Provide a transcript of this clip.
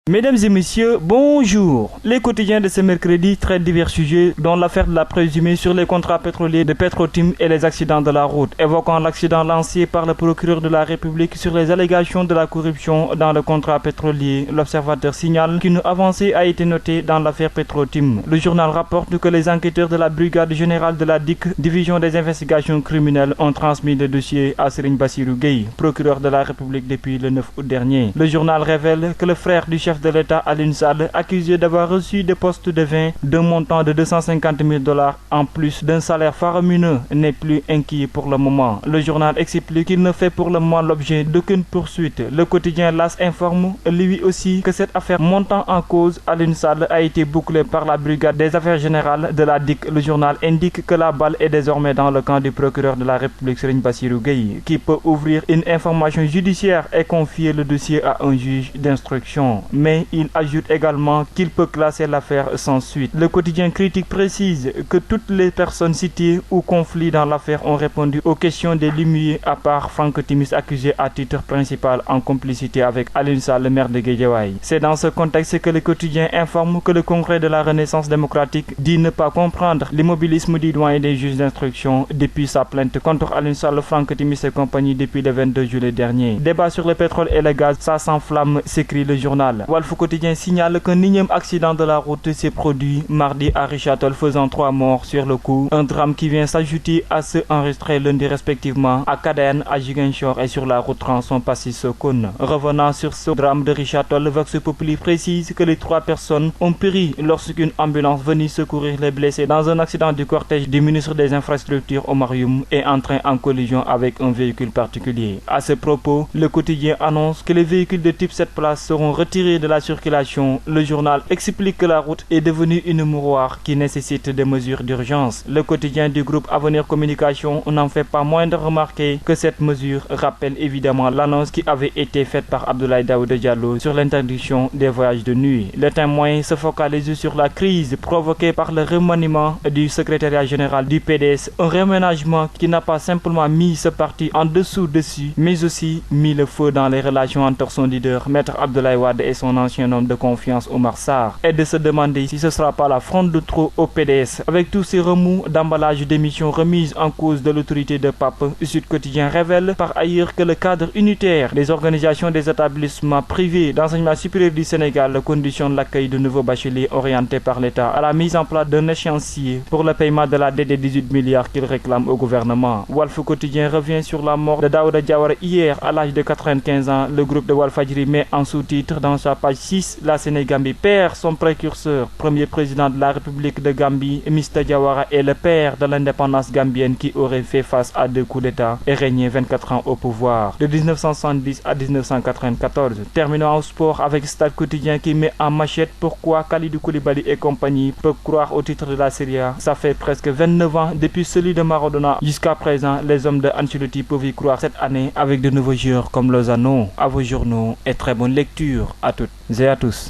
Mesdames et messieurs, bonjour. Les quotidiens de ce mercredi traitent divers sujets, dont l'affaire de la présumée sur les contrats pétroliers de Petro-Tim et les accidents de la route, évoquant l'accident lancé par le procureur de la République sur les allégations de la corruption dans le contrat pétrolier. L'observateur signale qu'une avancée a été notée dans l'affaire Petro-Tim. Le journal rapporte que les enquêteurs de la brigade générale de la DIC, division des investigations criminelles, ont transmis le dossier à Serigne Bassirou Gueye, procureur de la République depuis le 9 août dernier. Le journal révèle que le frère du chef de l'État Alioune Sall, accusé d'avoir reçu des postes de vin d'un montant de 250 000 $ en plus d'un salaire faramineux, n'est plus inquiet pour le moment. Le journal explique qu'il ne fait pour le moment l'objet d'aucune poursuite. Le quotidien LAS informe lui aussi que cette affaire montant en cause Alioune Sall a été bouclée par la brigade des affaires générales de la DIC. Le journal indique que la balle est désormais dans le camp du procureur de la République Serigne Bassirou Gueye, qui peut ouvrir une information judiciaire et confier le dossier à un juge d'instruction. Mais il ajoute également qu'il peut classer l'affaire sans suite. Le quotidien Critique précise que toutes les personnes citées ou conflits dans l'affaire ont répondu aux questions des limiers à part Franck Timis, accusé à titre principal en complicité avec Alioune Sall, le maire de Guédiawaye. C'est dans ce contexte que le quotidien informe que le Congrès de la Renaissance démocratique dit ne pas comprendre l'immobilisme du doyen des juges d'instruction depuis sa plainte contre Alioune Sall, Franck Timis et compagnie depuis le 22 juillet dernier. Débat sur le pétrole et le gaz, ça s'enflamme, s'écrit le journal. Walf Quotidien signale qu'un énième accident de la route s'est produit mardi à Richard-Toll, faisant 3 morts sur le coup. Un drame qui vient s'ajouter à ceux enregistrés lundi respectivement à Cadène, à Ziguinchor et sur la route Transon Passy-Sokone. Revenant sur ce drame de Richard-Toll, Vox Populi précise que les 3 personnes ont péri lorsqu'une ambulance venue secourir les blessés dans un accident du cortège du ministre des Infrastructures Oumar Youm est entré en collision avec un véhicule particulier. À ce propos, le quotidien annonce que les véhicules de type 7 places seront retirés de la circulation. Le journal explique que la route est devenue une mouroir qui nécessite des mesures d'urgence. Le quotidien du groupe Avenir Communication n'en fait pas moins de remarquer que cette mesure rappelle évidemment l'annonce qui avait été faite par Abdoulaye Daouda Diallo sur l'interdiction des voyages de nuit. Le Témoin se focalise sur la crise provoquée par le remaniement du secrétariat général du PDS, un reménagement qui n'a pas simplement mis ce parti en dessous-dessus, mais aussi mis le feu dans les relations entre son leader, Maître Abdoulaye Wade, et son ancien homme de confiance Oumar Sarr, et de se demander si ce ne sera pas la fronde de trop au PDS. Avec tous ces remous d'emballage d'émissions remises en cause de l'autorité de Pape, Sud Quotidien révèle par ailleurs que le cadre unitaire des organisations des établissements privés d'enseignement supérieur du Sénégal conditionne l'accueil de nouveaux bacheliers orientés par l'État à la mise en place d'un échéancier pour le paiement de la dette des 18 milliards qu'il réclame au gouvernement. Walf Quotidien revient sur la mort de Daouda Diawara hier à l'âge de 95 ans. Le groupe de Walfadjri met en sous-titre dans sa page 6, la Sénégambie perd son précurseur, premier président de la République de Gambie, Mr Diawara est le père de l'indépendance gambienne qui aurait fait face à 2 coups d'État et régné 24 ans au pouvoir, de 1970 à 1994. Terminons au sport avec Stade Quotidien qui met en machette pourquoi Kalidou Koulibaly et compagnie peuvent croire au titre de la Serie A. Ça fait presque 29 ans depuis celui de Maradona. Jusqu'à présent, les hommes de Ancelotti peuvent y croire cette année avec de nouveaux joueurs comme Lozano. À vos journaux et très bonne lecture à toutes et à tous.